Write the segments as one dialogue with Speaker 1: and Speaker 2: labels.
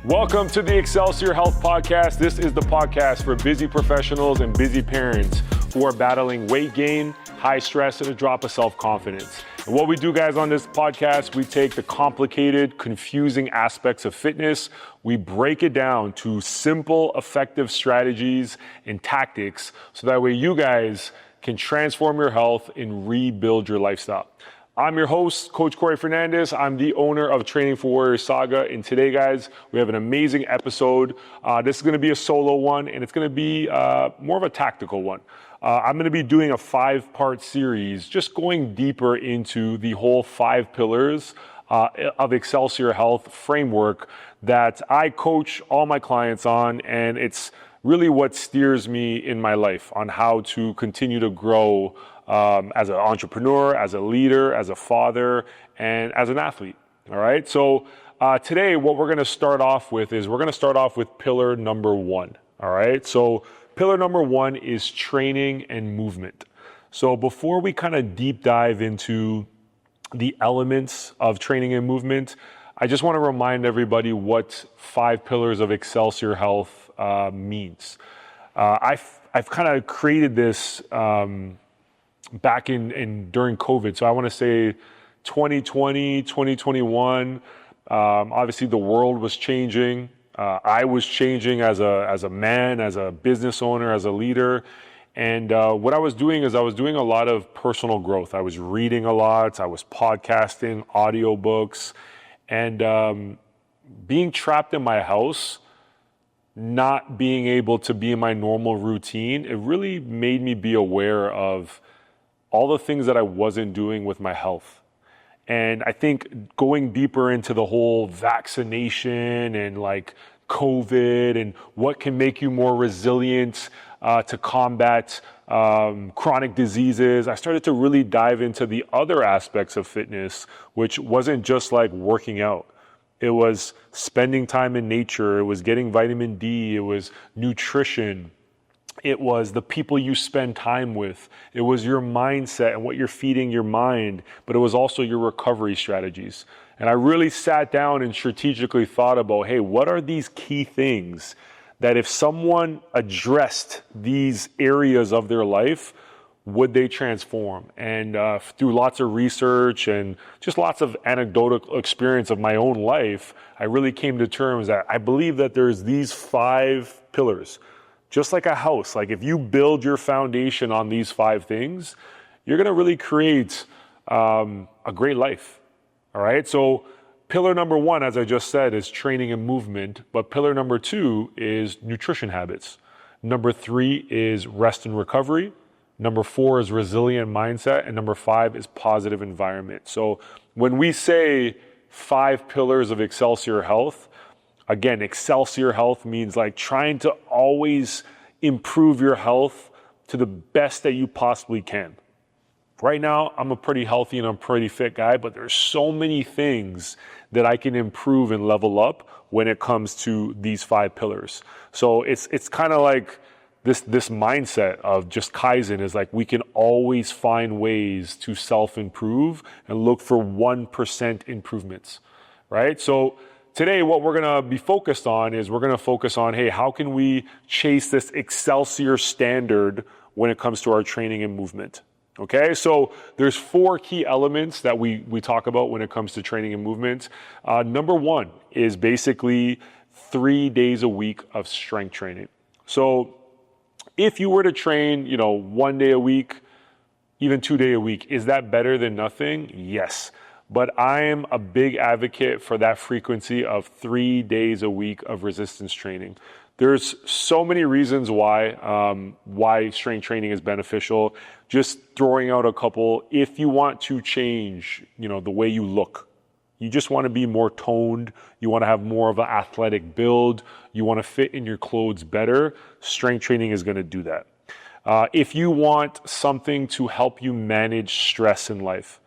Speaker 1: Welcome to the Excelsior Health Podcast. This is the podcast for busy professionals and busy parents who are battling weight gain, high stress, and a drop of self-confidence. And what we do, guys, on this podcast, we take the complicated, confusing aspects of fitness, we break it down to simple, effective strategies and tactics so that way you guys can transform your health and rebuild your lifestyle. I'm your host, Coach Cory. I'm the owner of Training for Warriors Saga. And today, guys, we have an amazing episode. This is going to be a solo one, and it's going to be more of a tactical one. I'm going to be doing a 5-part series, just going deeper into the whole 5 pillars of Excelsior Health Framework that I coach all my clients on, and it's really what steers me in my life on how to continue to grow as an entrepreneur, as a leader, as a father, and as an athlete. All right. So today, what we're going to start off with is pillar number 1. All right. So pillar number 1 is training and movement. So before we kind of deep dive into the elements of training and movement, I just want to remind everybody what 5 pillars of Excelsior Health means. I've kind of created this back in during COVID. So I want to say 2020, 2021, obviously the world was changing. I was changing as a man, as a business owner, as a leader. And what I was doing is I was doing a lot of personal growth. I was reading a lot. I was podcasting, audiobooks, and being trapped in my house, not being able to be in my normal routine, it really made me be aware of all the things that I wasn't doing with my health. And I think going deeper into the whole vaccination and like COVID and what can make you more resilient to combat chronic diseases, I started to really dive into the other aspects of fitness, which wasn't just like working out. It was spending time in nature. It was getting vitamin D. It was nutrition. It was the people you spend time with. It was your mindset and what you're feeding your mind, but it was also your recovery strategies. And I really sat down and strategically thought about, hey, what are these key things that if someone addressed these areas of their life, would they transform? And through lots of research and just lots of anecdotal experience of my own life, I really came to terms that I believe that there's these 5 pillars. Just like a house, like if you build your foundation on these 5 things, you're going to really create a great life. All right. So pillar number 1, as I just said, is training and movement. But pillar number 2 is nutrition habits. Number 3 is rest and recovery. Number 4 is resilient mindset. And number 5 is positive environment. So when we say 5 pillars of Excelsior Health, again, Excelsior Health means like trying to always improve your health to the best that you possibly can. Right now, I'm a pretty healthy and I'm a pretty fit guy, but there's so many things that I can improve and level up when it comes to these 5 pillars. So it's kind of like this mindset of just Kaizen is like we can always find ways to self-improve and look for 1% improvements, right? So today, what we're going to be focused on is we're going to focus on, hey, how can we chase this Excelsior standard when it comes to our training and movement? Okay, so there's 4 key elements that we talk about when it comes to training and movement. Number 1 is basically 3 days a week of strength training. So if you were to train, 1 day a week, even 2 days a week, is that better than nothing? Yes. But I'm a big advocate for that frequency of 3 days a week of resistance training. There's so many reasons why strength training is beneficial. Just throwing out a couple. If you want to change, the way you look, you just want to be more toned. You want to have more of an athletic build. You want to fit in your clothes better. Strength training is going to do that. If you want something to help you manage stress in life,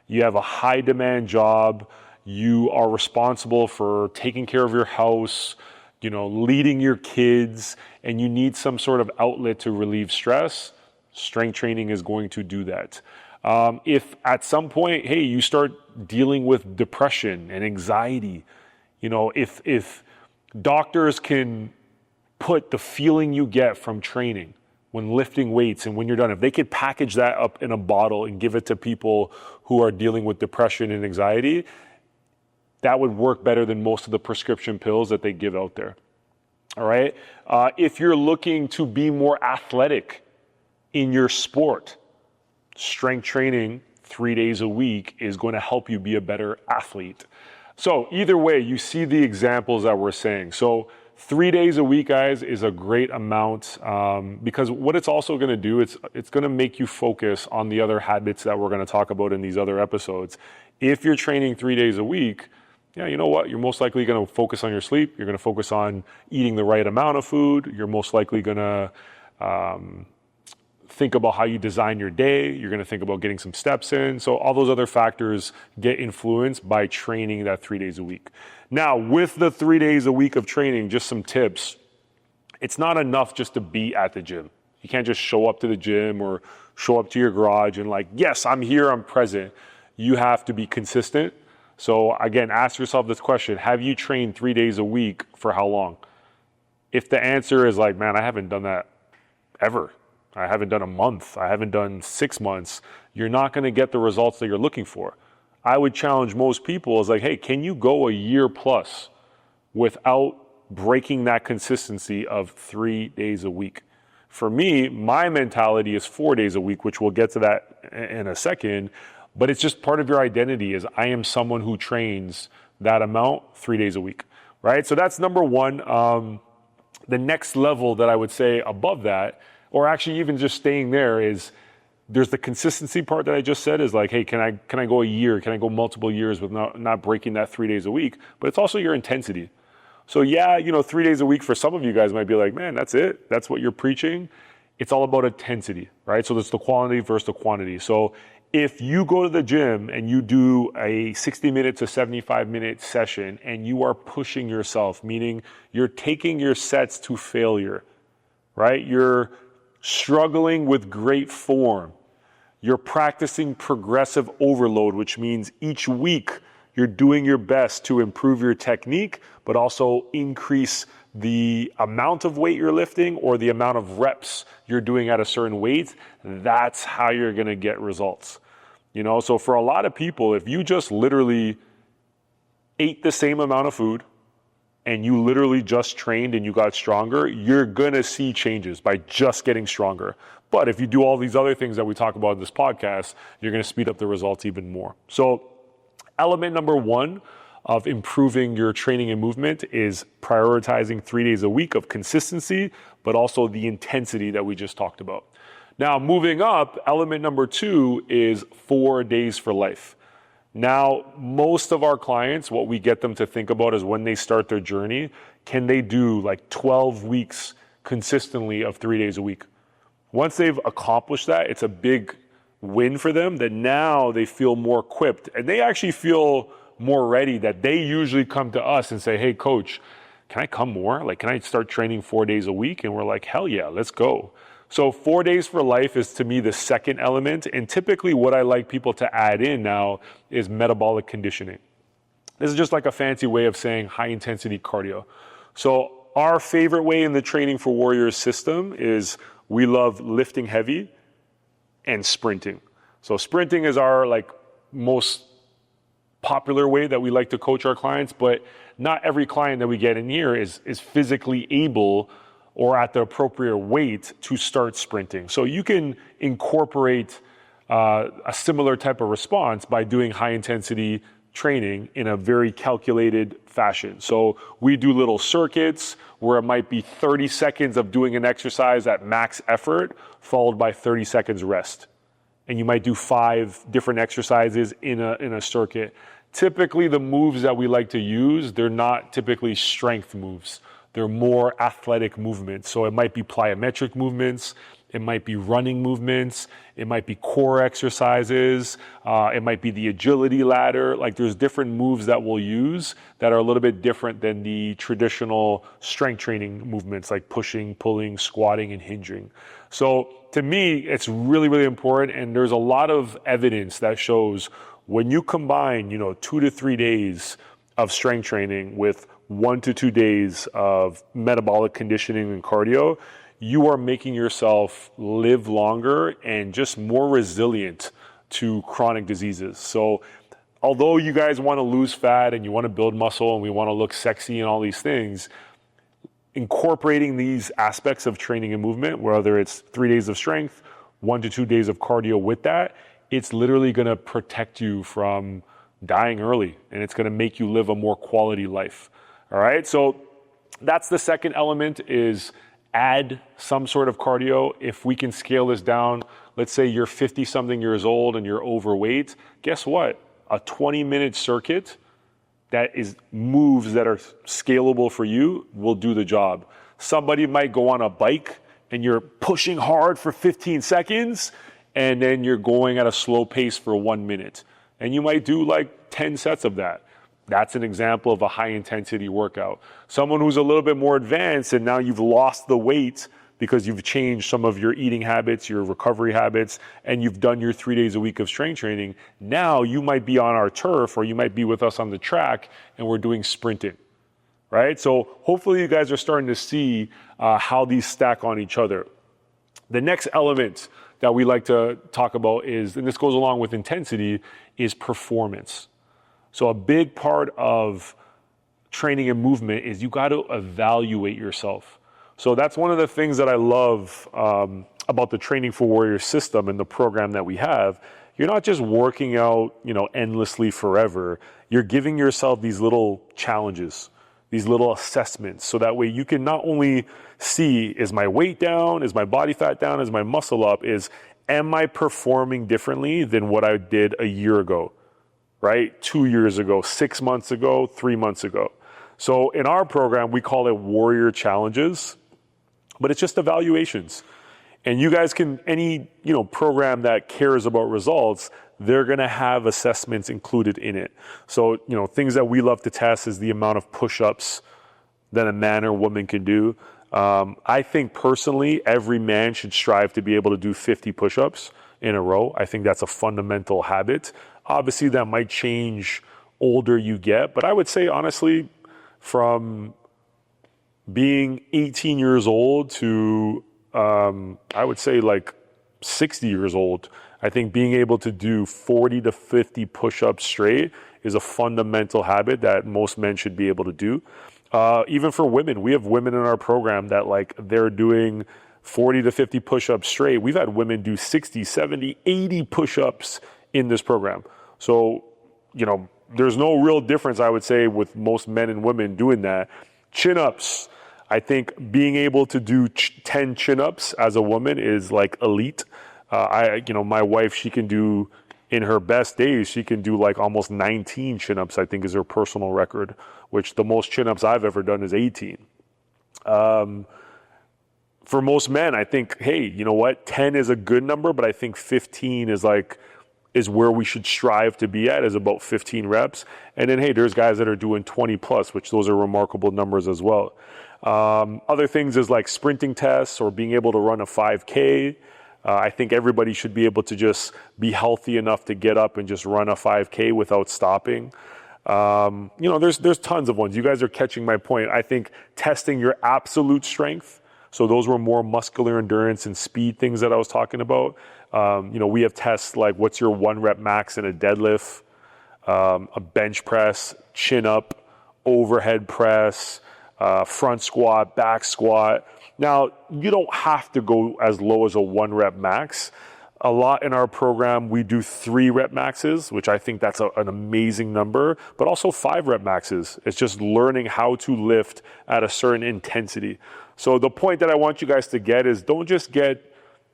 Speaker 1: you have a high demand job, you are responsible for taking care of your house, leading your kids, and you need some sort of outlet to relieve stress, strength training is going to do that. If at some point, hey, you start dealing with depression and anxiety, if Doctors can put the feeling you get from training when lifting weights and when you're done, if they could package that up in a bottle and give it to people who are dealing with depression and anxiety, that would work better than most of the prescription pills that they give out there. All right. If you're looking to be more athletic in your sport, strength training 3 days a week is going to help you be a better athlete. So either way, you see the examples that we're saying. So 3 days a week, guys, is a great amount because what it's also going to do, it's going to make you focus on the other habits that we're going to talk about in these other episodes. If you're training 3 days a week, yeah, you know what? You're most likely going to focus on your sleep. You're going to focus on eating the right amount of food. You're most likely going to think about how you design your day. You're going to think about getting some steps in. So all those other factors get influenced by training that 3 days a week. Now, with the 3 days a week of training, just some tips. It's not enough just to be at the gym. You can't just show up to the gym or show up to your garage and like, yes, I'm here, I'm present. You have to be consistent. So again, ask yourself this question. Have you trained 3 days a week for how long? If the answer is like, man, I haven't done that ever. I haven't done a month. I haven't done 6 months. You're not going to get the results that you're looking for. I would challenge most people is like, hey, can you go a year plus without breaking that consistency of 3 days a week? For me, my mentality is 4 days a week, which we'll get to that in a second. But it's just part of your identity is I am someone who trains that amount 3 days a week, right? So that's number one. The next level that I would say above that, or actually even just staying there, is there's the consistency part that I just said is like, hey, can I go a year? Can I go multiple years with not breaking that 3 days a week? But it's also your intensity. So yeah, 3 days a week for some of you guys might be like, man, that's it. That's what you're preaching. It's all about intensity, right? So there's the quality versus the quantity. So if you go to the gym and you do a 60-minute to 75-minute session and you are pushing yourself, meaning you're taking your sets to failure, right? You're struggling with great form. You're practicing progressive overload, which means each week you're doing your best to improve your technique, but also increase the amount of weight you're lifting or the amount of reps you're doing at a certain weight. That's how you're going to get results. So for a lot of people, if you just literally ate the same amount of food and you literally just trained and you got stronger, you're going to see changes by just getting stronger. But if you do all these other things that we talk about in this podcast, you're going to speed up the results even more. So element number one of improving your training and movement is prioritizing 3 days a week of consistency, but also the intensity that we just talked about. Now, moving up, element number two is 4 days for life. Now, most of our clients, what we get them to think about is when they start their journey, can they do like 12 weeks consistently of 3 days a week? Once they've accomplished that, it's a big win for them that now they feel more equipped and they actually feel more ready that they usually come to us and say, hey, coach, can I come more? Like, can I start training 4 days a week? And we're like, hell yeah, let's go. So 4 days for life is to me the second element. And typically what I like people to add in now is metabolic conditioning. This is just like a fancy way of saying high intensity cardio. So our favorite way in the Training for Warriors system is we love lifting heavy and sprinting. So sprinting is our most popular way that we like to coach our clients, but not every client that we get in here is physically able or at the appropriate weight to start sprinting. So you can incorporate a similar type of response by doing high intensity training in a very calculated fashion. So we do little circuits where it might be 30 seconds of doing an exercise at max effort, followed by 30 seconds rest. And you might do 5 different exercises in a circuit. Typically the moves that we like to use, they're not typically strength moves. They're more athletic movements. So it might be plyometric movements. It might be running movements. It might be core exercises. It might be the agility ladder. Like there's different moves that we'll use that are a little bit different than the traditional strength training movements like pushing, pulling, squatting, and hinging. So to me, it's really, really important. And there's a lot of evidence that shows when you combine, 2 to 3 days of strength training with 1 to 2 days of metabolic conditioning and cardio, you are making yourself live longer and just more resilient to chronic diseases. So although you guys want to lose fat and you want to build muscle and we want to look sexy and all these things, incorporating these aspects of training and movement, whether it's 3 days of strength, 1 to 2 days of cardio with that, it's literally going to protect you from dying early, and it's going to make you live a more quality life. All right, so that's the second element, is add some sort of cardio. If we can scale this down, let's say you're 50 something years old and you're overweight, guess what? A 20-minute circuit that is moves that are scalable for you will do the job. Somebody might go on a bike and you're pushing hard for 15 seconds and then you're going at a slow pace for 1 minute. And you might do like 10 sets of that. That's an example of a high intensity workout. Someone who's a little bit more advanced and now you've lost the weight because you've changed some of your eating habits, your recovery habits, and you've done your 3 days a week of strength training. Now you might be on our turf or you might be with us on the track and we're doing sprinting, right? So hopefully you guys are starting to see how these stack on each other. The next element that we like to talk about is, and this goes along with intensity, is performance. So a big part of training and movement is you got to evaluate yourself. So that's one of the things that I love about the Training for Warriors system and the program that we have. You're not just working out, endlessly forever. You're giving yourself these little challenges, these little assessments, so that way you can not only see, is my weight down, is my body fat down, is my muscle up, am I performing differently than what I did a year ago? Right? 2 years ago, 6 months ago, 3 months ago. So in our program, we call it Warrior Challenges, but it's just evaluations. And you guys can, any, program that cares about results, they're going to have assessments included in it. So, things that we love to test is the amount of push-ups that a man or woman can do. I think personally, every man should strive to be able to do 50 push-ups in a row. I think that's a fundamental habit. Obviously, that might change older you get, but I would say, honestly, from being 18 years old to, I would say like 60 years old, I think being able to do 40 to 50 push-ups straight is a fundamental habit that most men should be able to do. Even for women, we have women in our program that they're doing 40 to 50 push-ups straight. We've had women do 60, 70, 80 push-ups in this program. So, there's no real difference, I would say, with most men and women doing that. Chin-ups. I think being able to do 10 chin-ups as a woman is elite. My wife, she can do, in her best days, she can do almost 19 chin-ups, I think is her personal record, which the most chin-ups I've ever done is 18. For most men, I think, hey, you know what? 10 is a good number, but I think 15 is where we should strive to be at, is about 15 reps. And then, hey, there's guys that are doing 20 plus, which those are remarkable numbers as well. Other things is like sprinting tests or being able to run a 5K. I think everybody should be able to just be healthy enough to get up and just run a 5K without stopping. There's tons of ones. You guys are catching my point. I think testing your absolute strength. So those were more muscular endurance and speed things that I was talking about. We have tests like what's your 1 rep max in a deadlift, a bench press, chin up, overhead press, front squat, back squat. Now, you don't have to go as low as a 1 rep max. A lot in our program, we do 3 rep maxes, which I think that's an amazing number, but also 5 rep maxes. It's just learning how to lift at a certain intensity. So the point that I want you guys to get is don't just get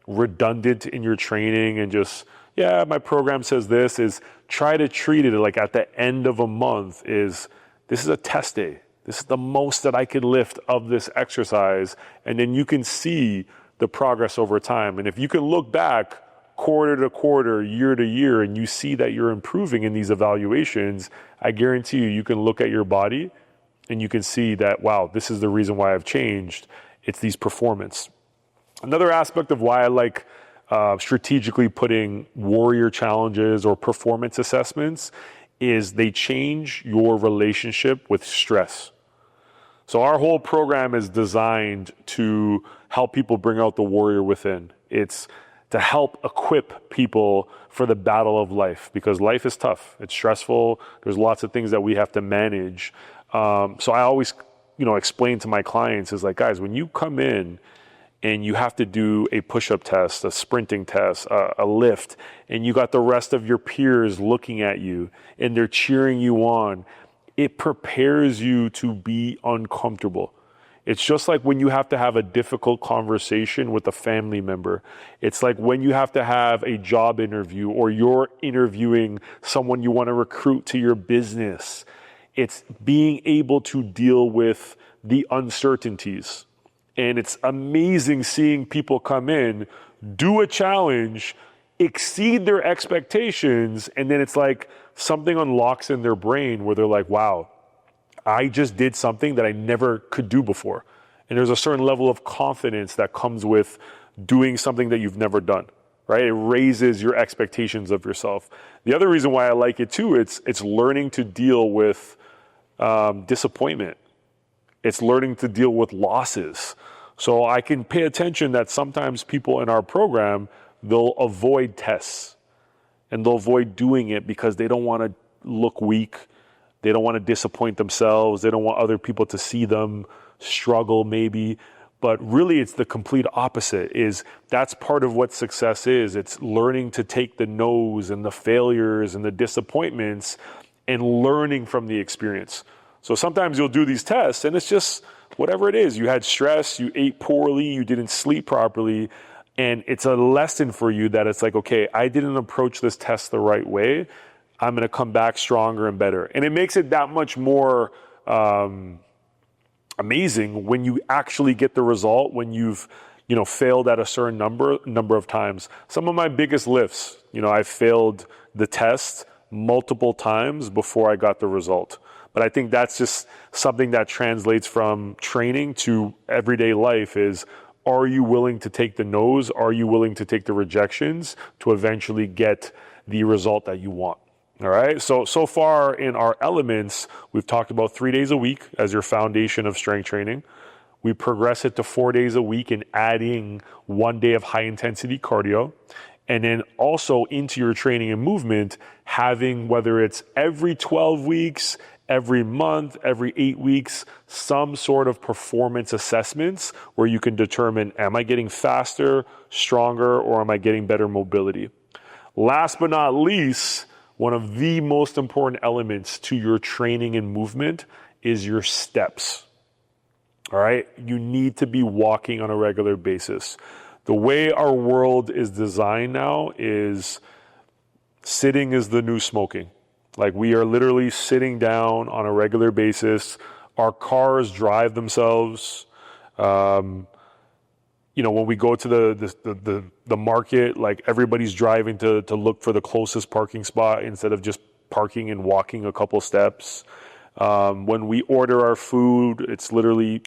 Speaker 1: redundant in your training and just, my program says this, is try to treat it like at the end of a month this is a test day. This is the most that I could lift of this exercise. And then you can see the progress over time. And if you can look back quarter to quarter, year to year, and you see that you're improving in these evaluations, I guarantee you can look at your body and you can see that, wow, this is the reason why I've changed. It's these performance. Another aspect of why I like strategically putting warrior challenges or performance assessments is they change your relationship with stress. So our whole program is designed to help people bring out the warrior within. It's to help equip people for the battle of life, because life is tough. It's stressful. There's lots of things that we have to manage. So I always, explain to my clients is like, guys, when you come in and you have to do a push-up test, a sprinting test, a lift, and you got the rest of your peers looking at you and they're cheering you on, it prepares you to be uncomfortable. It's just like when you have to have a difficult conversation with a family member. It's like when you have to have a job interview or you're interviewing someone you want to recruit to your business. It's being able to deal with the uncertainties. And it's amazing seeing people come in, do a challenge, exceed their expectations, and then it's like something unlocks in their brain where they're like, wow, I just did something that I never could do before. And there's a certain level of confidence that comes with doing something that you've never done, right? It raises your expectations of yourself. The other reason why I like it too, it's learning to deal with disappointment. It's learning to deal with losses. So I can pay attention that sometimes people in our program, they'll avoid tests and they'll avoid doing it because they don't want to look weak. They don't want to disappoint themselves. They don't want other people to see them struggle maybe. But really it's the complete opposite. That's part of what success is. It's learning to take the no's and the failures and the disappointments and learning from the experience. So sometimes you'll do these tests and it's just whatever it is. You had stress, you ate poorly, you didn't sleep properly, and it's a lesson for you that it's like, okay, I didn't approach this test the right way. I'm going to come back stronger and better. And it makes it that much more amazing when you actually get the result, when you've failed at a certain number of times. Some of my biggest lifts, I failed the test multiple times before I got the result. But I think that's just something that translates from training to everyday life is, are you willing to take the no's? Are you willing to take the rejections to eventually get the result that you want? All right. So far in our elements, we've talked about 3 days a week as your foundation of strength training. We progress it to 4 days a week and adding 1 day of high intensity cardio. And then also into your training and movement, having, whether it's every 12 weeks, every month, every 8 weeks, some sort of performance assessments where you can determine, am I getting faster, stronger, or am I getting better mobility? Last but not least, one of the most important elements to your training and movement is your steps. All right? You need to be walking on a regular basis. The way our world is designed now is sitting is the new smoking. Like we are literally sitting down on a regular basis. Our cars drive themselves. When we go to the market, like everybody's driving to look for the closest parking spot instead of just parking and walking a couple steps. When we order our food, it's literally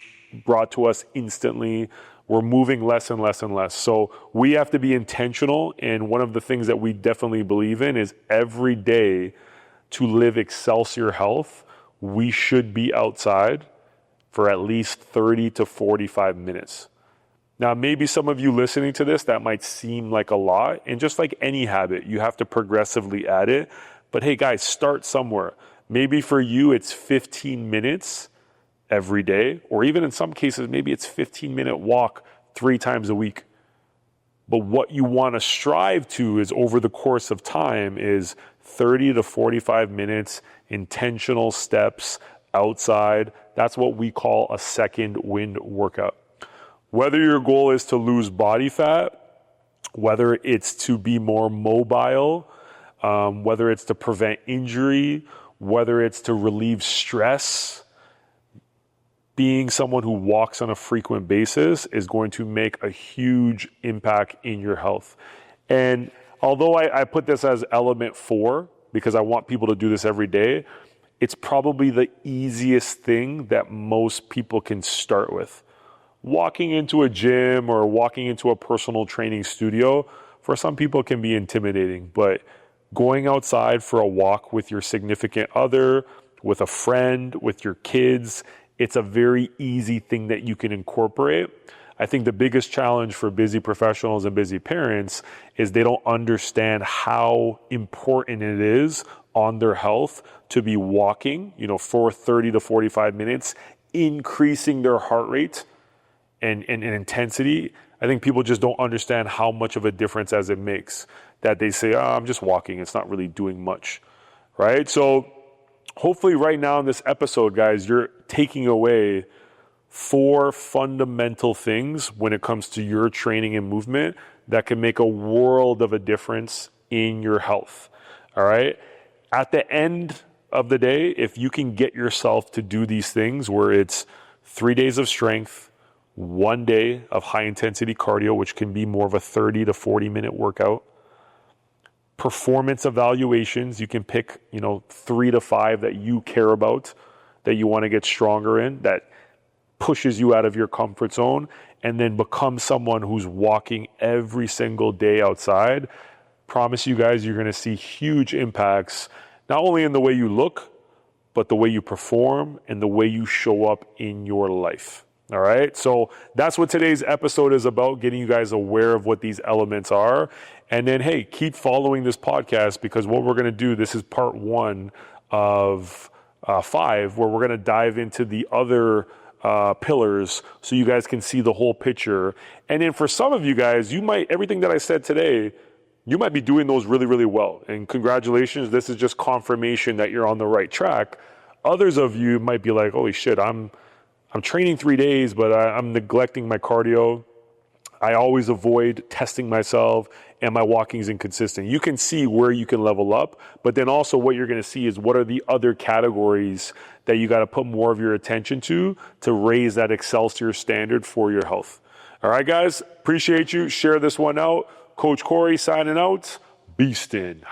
Speaker 1: brought to us instantly. We're moving less and less and less. So we have to be intentional. And one of the things that we definitely believe in is every day to live Excelsior Health, we should be outside for at least 30 to 45 minutes. Now, maybe some of you listening to this, that might seem like a lot. And just like any habit, you have to progressively add it. But hey, guys, start somewhere. Maybe for you, it's 15 minutes every day, or even in some cases, maybe it's 15-minute walk 3 times a week. But what you want to strive to is over the course of time is 30 to 45 minutes, intentional steps outside. That's what we call a second wind workout. Whether your goal is to lose body fat, whether it's to be more mobile, whether it's to prevent injury, whether it's to relieve stress, being someone who walks on a frequent basis is going to make a huge impact in your health. And although I put this as element 4, because I want people to do this every day, it's probably the easiest thing that most people can start with. Walking into a gym or walking into a personal training studio, for some people can be intimidating, but going outside for a walk with your significant other, with a friend, with your kids, it's a very easy thing that you can incorporate. I think the biggest challenge for busy professionals and busy parents is they don't understand how important it is on their health to be walking, for 30 to 45 minutes, increasing their heart rate and intensity. I think people just don't understand how much of a difference as it makes, that they say, I'm just walking, it's not really doing much, right? So hopefully right now in this episode, guys, you're taking away 4 fundamental things when it comes to your training and movement that can make a world of a difference in your health, all right? At the end of the day, if you can get yourself to do these things where it's 3 days of strength, 1 day of high intensity cardio, which can be more of a 30 to 40 minute workout, performance evaluations, you can pick, 3 to 5 that you care about, that you want to get stronger in, that pushes you out of your comfort zone, and then become someone who's walking every single day outside. Promise you guys, you're going to see huge impacts, not only in the way you look, but the way you perform and the way you show up in your life. All right. So that's what today's episode is about, getting you guys aware of what these elements are. And then, hey, keep following this podcast, because what we're going to do, this is part 1 of 5, where we're going to dive into the other pillars so you guys can see the whole picture. And then for some of you guys, everything that I said today, you might be doing those really, really well. And congratulations, this is just confirmation that you're on the right track. Others of you might be like, holy shit, I'm training 3 days, but I'm neglecting my cardio. I always avoid testing myself, and my walking is inconsistent. You can see where you can level up, but then also what you're going to see is what are the other categories that you got to put more of your attention to raise that Excelsior standard for your health. All right, guys, appreciate you. Share this one out. Coach Cory signing out. Beastin'.